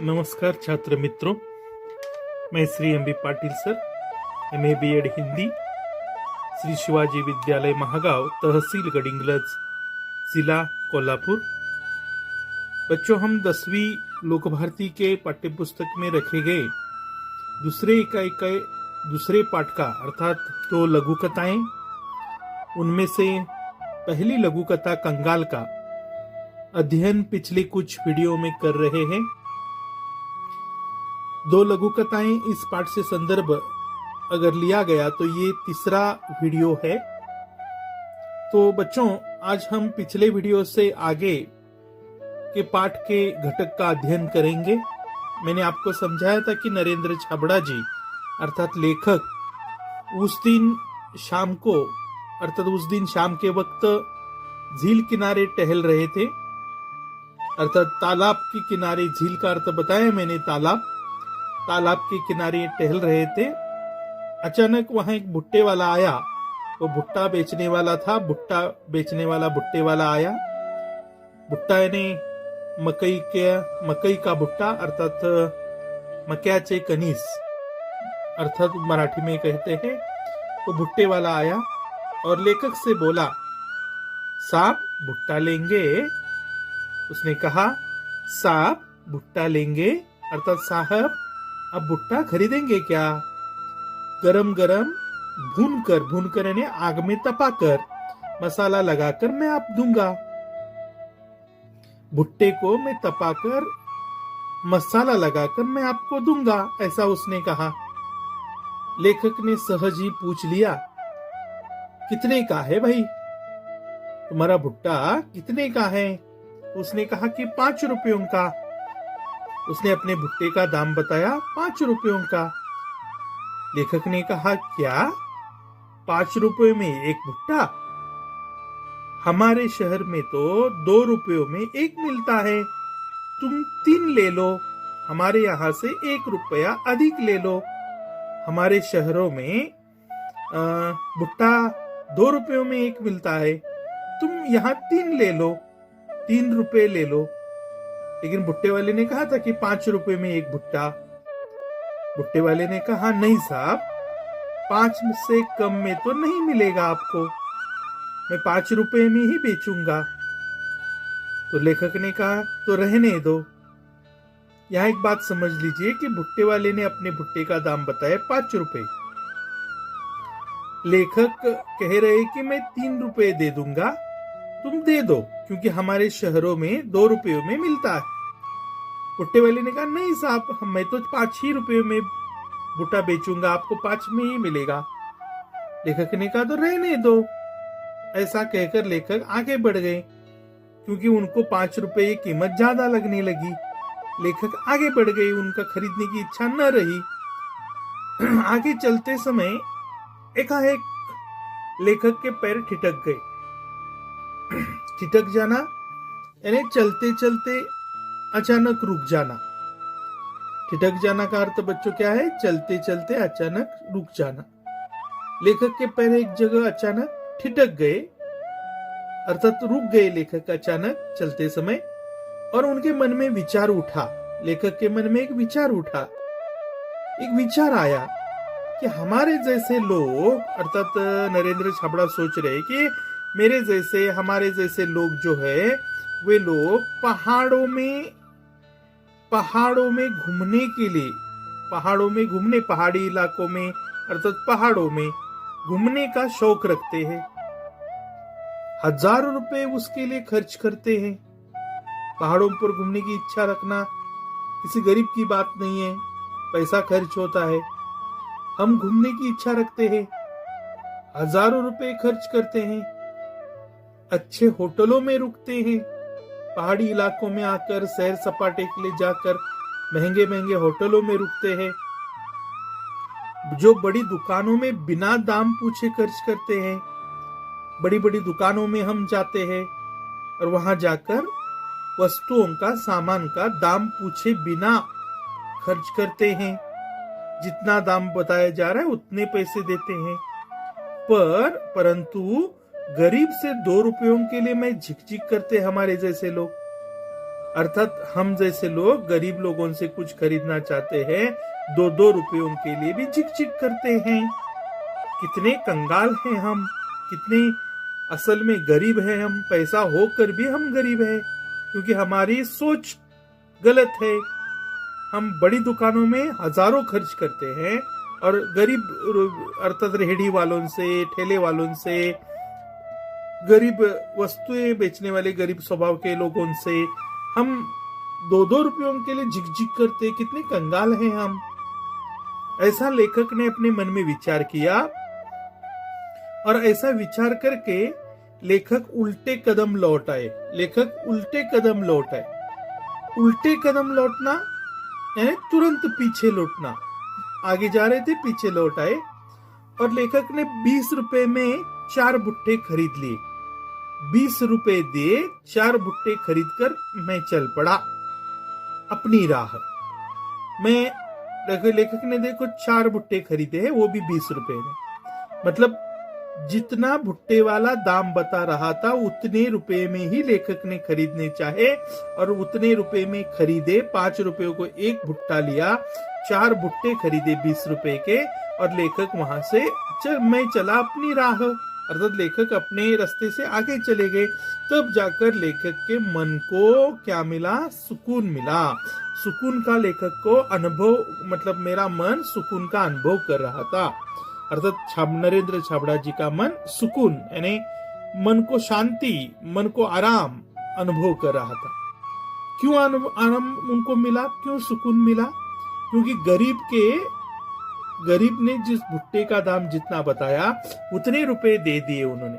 नमस्कार छात्र मित्रों, मैं Shri M B Patil sir, MA BEd Hindi, Shri Shivaji Vidyalaya Mahagaon, तहसील गडिंग्लज, जिला कोल्हापुर। बच्चों, हम 10वीं लोक भारती के पाठ्यपुस्तक में रखे गए दूसरे इकाई के दूसरे पाठ का अर्थात 2 लघु कथाएं, उनमें से पहली लघु कथा कंगाल का अध्ययन पिछले कुछ वीडियो में कर रहे हैं। 2 लघु कथाएं इस पाठ से संदर्भ अगर लिया गया तो ये तीसरा वीडियो है। तो बच्चों, आज हम पिछले वीडियो से आगे के पाठ के घटक का अध्ययन करेंगे। मैंने आपको समझाया था कि नरेंद्र छाबड़ा जी अर्थात लेखक उस दिन शाम के वक्त झील किनारे टहल रहे थे, अर्थात तालाब के किनारे। झील का अर्थ बताया मैंने, तालाब के किनारे टहल रहे थे। अचानक वहां एक भुट्टे वाला आया। वो भुट्टा बेचने वाला था। भुट्टे वाला आया। भुट्टा यानी मकई का भुट्टा अर्थात मक्याचे कणीस अर्थात मराठी में कहते हैं। वो भुट्टे वाला आया और लेखक से बोला, साहब भुट्टा लेंगे? उसने कहा, साहब भुट्टा लेंगे अर्थात साहब अब भुट्टा खरीदेंगे क्या? गरम गरम भून कर यानी आग में तपाकर मसाला लगाकर मैं आप दूंगा। भुट्टे को मैं तपाकर मसाला लगाकर मैं आपको दूंगा, ऐसा उसने कहा। लेखक ने सहज ही पूछ लिया, कितने का है भाई? तुम्हारा भुट्टा कितने का है? उसने कहा कि 5 रुपयों का। उसने अपने भुट्टे का दाम बताया, 5 रुपयों का। लेखक ने कहा, क्या 5 रुपयों में एक भुट्टा? हमारे शहर में तो 2 रुपयों में एक मिलता है। तुम 3 ले लो, हमारे यहाँ से 1 रुपया अधिक ले लो। हमारे शहरों में भुट्टा 2 रुपयों में एक मिलता है, तुम यहाँ 3 ले लो, 3 रुपए ले लो। लेकिन भुट्टे वाले ने कहा था कि 5 रुपए में एक भुट्टा। भुट्टे वाले ने कहा, नहीं साहब, 5 से कम में तो नहीं मिलेगा आपको, मैं 5 रुपए में ही बेचूंगा। तो लेखक ने कहा, तो रहने दो। यहाँ एक बात समझ लीजिए कि भुट्टे वाले ने अपने भुट्टे का दाम बताया 5 रुपए। लेखक कह रहे कि मैं 3 रुपए दे दूंगा, तुम दे दो, क्योंकि हमारे शहरों में 2 रुपयों में मिलता है। भुट्टे वाले ने कहा, नहीं साहब, मैं तो 5 ही रुपयों में भुट्टा बेचूंगा, आपको 5 में ही मिलेगा। लेखक ने कहा, तो रहने दो। ऐसा कहकर लेखक आगे बढ़ गए, क्योंकि उनको 5 रुपए की कीमत ज्यादा लगने लगी। लेखक आगे बढ़ गए, उनका खरीदने की इच्छा न रही। आगे चलते समय एकाएक लेखक के पैर ठिठक गए। ठिठक जाना यानी चलते चलते अचानक रुक जाना। ठिठक जाना का अर्थ बच्चों क्या है? चलते चलते अचानक रुक जाना। लेखक के पैर एक जगह अचानक ठिठक गए, अर्थात रुक गए लेखक अचानक चलते समय। और उनके मन में विचार उठा, लेखक के मन में एक विचार उठा। एक विचार आया कि हमारे जैसे लोग, अर्थात नरेंद्र छाबड़ा सोच रहे कि हमारे जैसे लोग जो है, वे लोग पहाड़ों में घूमने के लिए, पहाड़ी इलाकों में अर्थात पहाड़ों में घूमने का शौक रखते हैं। हजारों रुपए उसके लिए खर्च करते हैं। पहाड़ों पर घूमने की इच्छा रखना किसी गरीब की बात नहीं है, पैसा खर्च होता है। हम घूमने की इच्छा रखते हैं, हजारों रुपए खर्च करते हैं, अच्छे होटलों में रुकते हैं, पहाड़ी इलाकों में आकर सैर सपाटे के लिए जाकर महंगे महंगे होटलों में रुकते हैं। जो बड़ी दुकानों में बिना दाम पूछे खर्च करते हैं। बड़ी बड़ी दुकानों में हम जाते हैं और वहां जाकर वस्तुओं का, सामान का दाम पूछे बिना खर्च करते हैं। जितना दाम बताया जा रहा है उतने पैसे देते हैं। परंतु गरीब से 2 रुपयों के लिए मैं झिकझिक करते हमारे जैसे लोग। अर्थात हम जैसे लोग गरीब लोगों से कुछ खरीदना चाहते हैं, 2-2 रुपयों के लिए भी झिक झिक करते हैं। कितने कंगाल हैं हम, कितने असल में गरीब हैं हम, पैसा होकर भी हम गरीब हैं, क्योंकि हमारी सोच गलत है। हम बड़ी दुकानों में हजारों खर्च करते हैं और गरीब अर्थात रेहड़ी वालों से, ठेले वालों से, गरीब वस्तुएं बेचने वाले गरीब स्वभाव के लोगों से हम 2-2 रुपयों के लिए झिकझिक करते। कितने कंगाल हैं हम। ऐसा लेखक ने अपने मन में विचार किया और ऐसा विचार करके लेखक उल्टे कदम लौट आए। लेखक उल्टे कदम लौट आए। उल्टे कदम लौटना यानी तुरंत पीछे लौटना। आगे जा रहे थे, पीछे लौट आए और लेखक ने 20 रुपए में 4 भुट्टे खरीद लिए। 20 रुपए दिए, 4 भुट्टे खरीद कर मैं चल पड़ा अपनी राह में। लेखक ने देखो 4 भुट्टे खरीदे हैं, वो भी 20 रुपए में। मतलब जितना भुट्टे वाला दाम बता रहा था उतने रुपए में ही लेखक ने खरीदने चाहे और उतने रुपए में खरीदे। 5 रुपए को एक भुट्टा लिया, 4 भुट्टे खरीदे 20 रुपए के और लेखक वहां से मैं चला अपनी राह। अर्थात लेखक अपने रास्ते से आगे चले गए। तब जाकर लेखक के मन को क्या मिला? सुकून मिला। सुकून का लेखक को अनुभव, मतलब मेरा मन सुकून का अनुभव कर रहा था। अर्थात नरेंद्र छाबड़ा जी का मन सुकून यानी मन को शांति, मन को आराम अनुभव कर रहा था। क्यों आराम उनको मिला? क्यों सुकून मिला? क्योंकि गरीब ने जिस भुट्टे का दाम जितना बताया उतने रुपए दे दिए उन्होंने,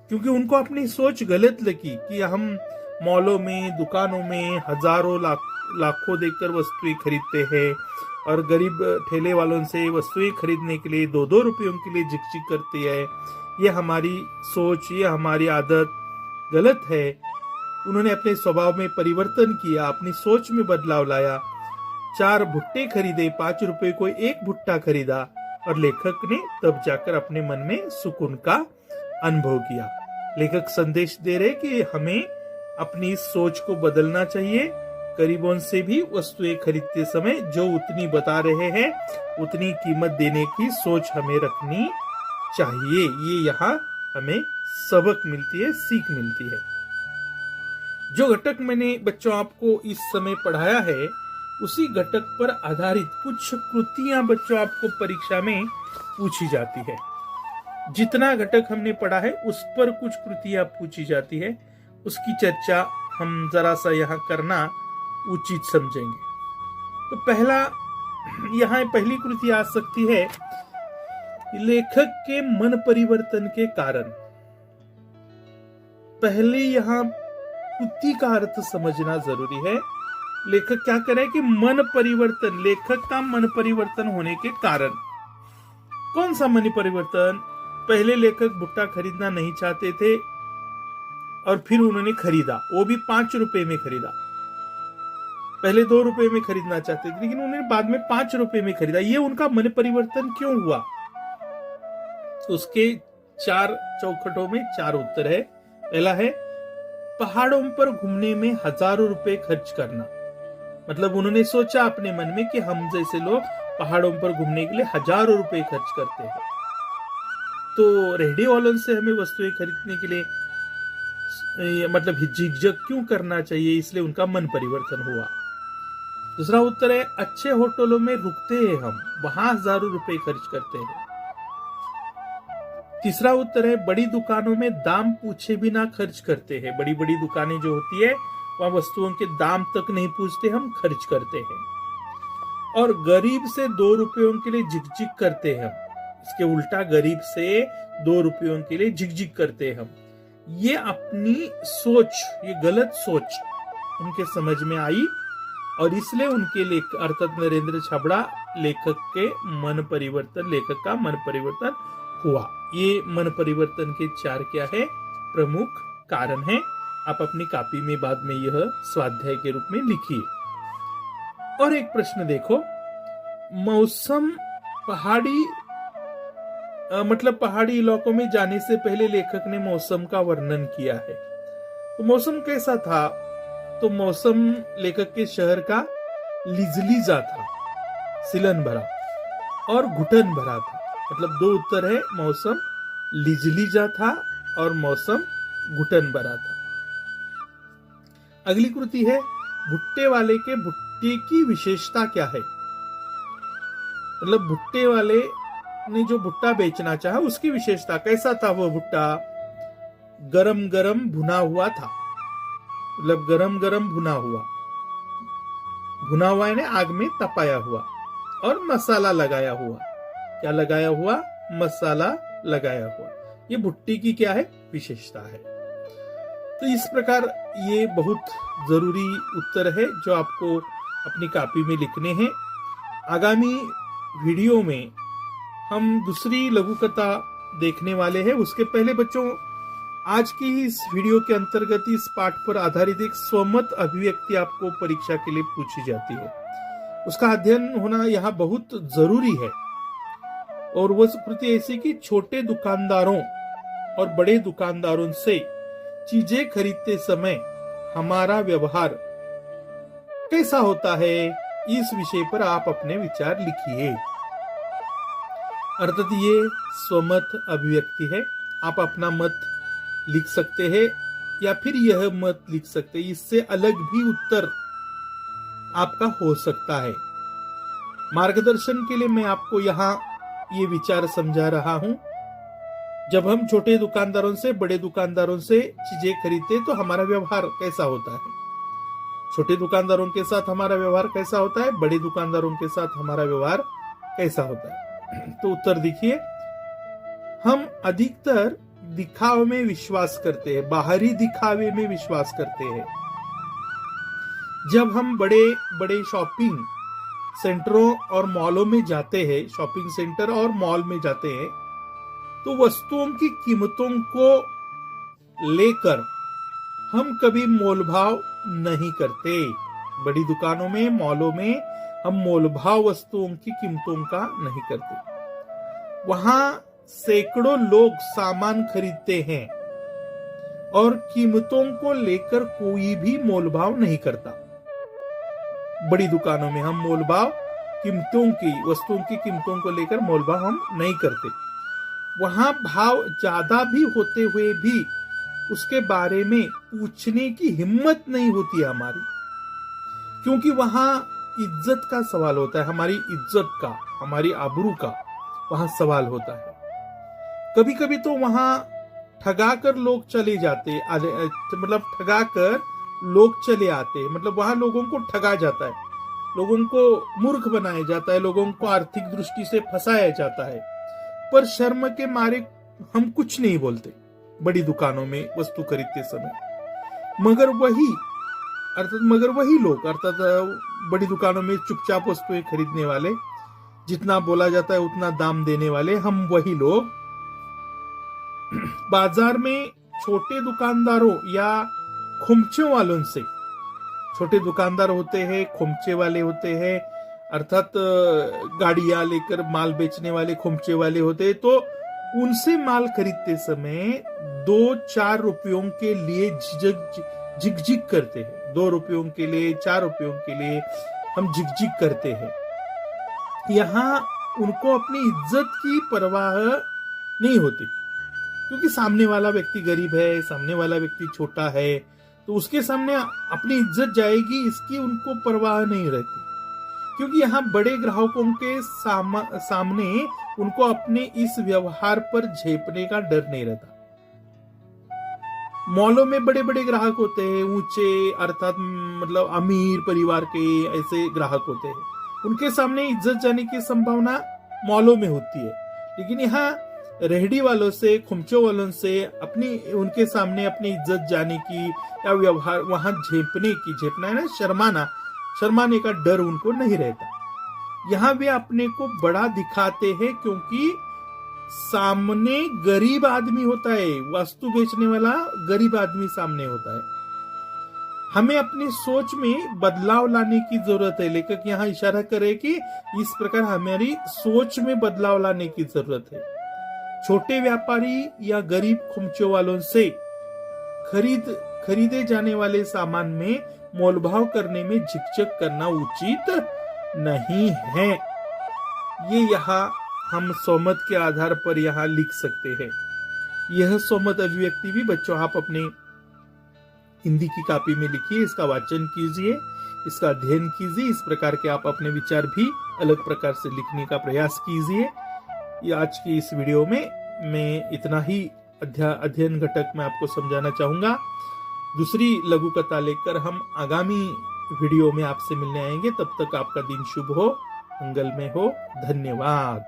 क्योंकि उनको अपनी सोच गलत लगी कि हम मॉलों में, दुकानों में हजारों लाखों देकर वस्तुएं खरीदते हैं और गरीब ठेले वालों से वस्तुएं खरीदने के लिए 2-2 रुपयों के लिए झिकझिक करती है। ये हमारी सोच, ये हमारी आदत गलत है। उन्होंने अपने स्वभाव में परिवर्तन किया, अपनी सोच में बदलाव लाया। 4 भुट्टे खरीदे, 5 रुपए को एक भुट्टा खरीदा और लेखक ने तब जाकर अपने मन में सुकून का अनुभव किया। लेखक संदेश दे रहे कि हमें अपनी सोच को बदलना चाहिए। गरीबों से भी वस्तुएं खरीदते समय जो उतनी बता रहे हैं उतनी कीमत देने की सोच हमें रखनी चाहिए। ये यहाँ हमें सबक मिलती है, सीख मिलती है। जो घटक मैंने बच्चों आपको इस समय पढ़ाया है उसी घटक पर आधारित कुछ कृतियां बच्चों आपको परीक्षा में पूछी जाती है। जितना घटक हमने पढ़ा है उस पर कुछ कृतियां पूछी जाती है, उसकी चर्चा हम जरा सा यहाँ करना उचित समझेंगे। तो पहली कृति आ सकती है लेखक के मन परिवर्तन के कारण। पहले यहाँ कृति का अर्थ समझना जरूरी है। लेखक क्या करे कि मन परिवर्तन, लेखक का मन परिवर्तन होने के कारण। कौन सा मन परिवर्तन? पहले लेखक भुट्टा खरीदना नहीं चाहते थे और फिर उन्होंने खरीदा, वो भी 5 रुपए में खरीदा। पहले 2 रुपए में खरीदना चाहते थे लेकिन उन्होंने बाद में 5 रुपए में खरीदा। ये उनका मन परिवर्तन क्यों हुआ? तो उसके 4 चौखटों में 4 उत्तर है। पहला है पहाड़ों पर घूमने में हजारों रुपए खर्च करना। मतलब उन्होंने सोचा अपने मन में कि हम जैसे लोग पहाड़ों पर घूमने के लिए हजारों रुपए खर्च करते हैं, तो रेहड़ी वालों से हमें वस्तुएं खरीदने के लिए मतलब झिकझक क्यों करना चाहिए? इसलिए उनका मन परिवर्तन हुआ। दूसरा उत्तर है अच्छे होटलों में रुकते हैं हम, वहां हजारों रुपए खर्च करते हैं। तीसरा उत्तर है बड़ी दुकानों में दाम पूछे बिना खर्च करते हैं। बड़ी बड़ी दुकानें जो होती है वहां वस्तुओं के दाम तक नहीं पूछते, हम खर्च करते हैं। और गरीब से 2 रुपयों के लिए झिकझिक करते हैं हम। इसके उल्टा गरीब से 2 रुपयों के लिए झिकझिक करते हैं हम। ये अपनी सोच, ये गलत सोच उनके समझ में आई और इसलिए उनके अर्थात नरेंद्र छाबड़ा लेखक का मन परिवर्तन हुआ। ये मन परिवर्तन के 4 क्या है? प्रमुख कारण है। आप अपनी कॉपी में बाद में यह स्वाध्याय के रूप में लिखिए। और एक प्रश्न देखो, मौसम पहाड़ी इलाकों में जाने से पहले लेखक ने मौसम का वर्णन किया है। तो मौसम कैसा था? तो मौसम लेखक के शहर का लिजलीजा था, सिलन भरा, और घुटन भरा था। मतलब दो उत्तर है, मौसम लिजलीजा था और मौसम घुटन भरा था। अगली कृति है, भुट्टे वाले के भुट्टे की विशेषता क्या है। मतलब भुट्टे वाले ने जो भुट्टा बेचना चाहा उसकी विशेषता, कैसा था वो भुट्टा। गरम गरम भुना हुआ था, मतलब गरम गरम भुना हुआ, भुना हुआ यानी आग में तपाया हुआ, और मसाला लगाया हुआ। क्या लगाया हुआ? मसाला लगाया हुआ। ये भुट्टी की क्या है? विशेषता है। तो इस प्रकार ये बहुत जरूरी उत्तर है जो आपको अपनी कॉपी में लिखने हैं। आगामी वीडियो में हम दूसरी लघु कथा देखने वाले हैं। उसके पहले बच्चों, आज की इस वीडियो के अंतर्गत इस पाठ पर आधारित एक स्वमत अभिव्यक्ति आपको परीक्षा के लिए पूछी जाती है। उसका अध्ययन होना यहाँ बहुत जरूरी है। और वो कृति ऐसी कि छोटे दुकानदारों और बड़े दुकानदारों से चीजें खरीदते समय हमारा व्यवहार कैसा होता है, इस विषय पर आप अपने विचार लिखिए। अर्थात ये स्वमत अभिव्यक्ति है। आप अपना मत लिख सकते हैं या फिर यह मत लिख सकते हैं। इससे अलग भी उत्तर आपका हो सकता है। मार्गदर्शन के लिए मैं आपको यहाँ ये विचार समझा रहा हूं। जब हम छोटे दुकानदारों से बड़े दुकानदारों से चीजें खरीदते तो हमारा व्यवहार कैसा होता है। छोटे दुकानदारों के साथ हमारा व्यवहार कैसा होता है, बड़े दुकानदारों के साथ हमारा व्यवहार कैसा होता है। तो उत्तर देखिए, हम अधिकतर दिखावे में विश्वास करते हैं, बाहरी दिखावे में विश्वास करते हैं। जब हम बड़े बड़े शॉपिंग सेंटरों और मॉलों में जाते हैं, शॉपिंग सेंटर और मॉल में जाते हैं, तो वस्तुओं की कीमतों को लेकर हम कभी मोलभाव नहीं करते। बड़ी दुकानों में, मॉलों में हम मोलभाव वस्तुओं की कीमतों का नहीं करते। वहां सैकड़ों लोग सामान खरीदते हैं और कीमतों को लेकर कोई भी मोलभाव नहीं करता। बड़ी दुकानों में हम मोलभाव कीमतों की, वस्तुओं की कीमतों को लेकर मोलभाव हम नहीं करते। वहां भाव ज्यादा भी होते हुए भी उसके बारे में पूछने की हिम्मत नहीं होती हमारी, क्योंकि वहां इज्जत का सवाल होता है, हमारी इज्जत का, हमारी आबरू का वहां सवाल होता है। कभी कभी तो वहां ठगा कर लोग चले जाते, मतलब ठगा कर लोग चले आते, मतलब वहां लोगों को ठगा जाता है, लोगों को मूर्ख बनाया जाता है, लोगों को आर्थिक दृष्टि से फंसाया जाता है। पर शर्म के मारे हम कुछ नहीं बोलते बड़ी दुकानों में वस्तु खरीदते समय। मगर वही लोग, अर्थात बड़ी दुकानों में चुपचाप वस्तुएं खरीदने वाले, जितना बोला जाता है उतना दाम देने वाले, हम वही लोग बाजार में छोटे दुकानदारों या खुमचे वालों से, छोटे दुकानदार होते हैं, खुमचे वाले होते हैं, अर्थात गाड़ियां लेकर माल बेचने वाले खुमचे वाले होते हैं, तो उनसे माल खरीदते समय 2-4 रुपयों के लिए झिकझिक करते हैं। 2 रुपयों के लिए, 4 रुपयों के लिए हम झिकझिक करते हैं। यहाँ उनको अपनी इज्जत की परवाह नहीं होती, क्योंकि सामने वाला व्यक्ति गरीब है, सामने वाला व्यक्ति छोटा है, तो उसके सामने अपनी इज्जत जाएगी, इसकी उनको परवाह नहीं रहती। क्योंकि यहाँ बड़े ग्राहकों के सामने उनको अपने इस व्यवहार पर झेपने का डर नहीं रहता। मॉलों में बड़े बड़े ग्राहक होते हैं, ऊंचे, अर्थात मतलब अमीर परिवार के ऐसे ग्राहक होते हैं, उनके सामने इज्जत जाने की संभावना मॉलों में होती है। लेकिन यहाँ रेहड़ी वालों से, खुमचों वालों से उनके सामने अपनी इज्जत जाने की या व्यवहार वहां झेपना है ना, शर्माने का डर उनको नहीं रहता। यहाँ वे अपने को बड़ा दिखाते हैं, क्योंकि सामने गरीब आदमी होता है, वस्तु बेचने वाला गरीब आदमी सामने होता है। हमें अपनी सोच में बदलाव लाने की जरूरत है। लेखक यहाँ इशारा करे कि इस प्रकार हमारी सोच में बदलाव लाने की जरूरत है। छोटे व्यापारी या गरीब खुमचों वालों से खरीद खरीदे जाने वाले सामान में मोलभाव करने में झिकझक करना उचित नहीं है। ये यहाँ हम सहमत के आधार पर यहाँ लिख सकते हैं। यह सहमत अभिव्यक्ति भी बच्चों आप अपने हिंदी की कॉपी में लिखिए, इसका वाचन कीजिए, इसका अध्ययन कीजिए। इस प्रकार के आप अपने विचार भी अलग प्रकार से लिखने का प्रयास कीजिए। ये आज की इस वीडियो में मैं इतना ही अध्ययन घटक में आपको समझाना चाहूंगा। दूसरी लघु कथा लेकर हम आगामी वीडियो में आपसे मिलने आएंगे। तब तक आपका दिन शुभ हो, मंगलमय हो। धन्यवाद।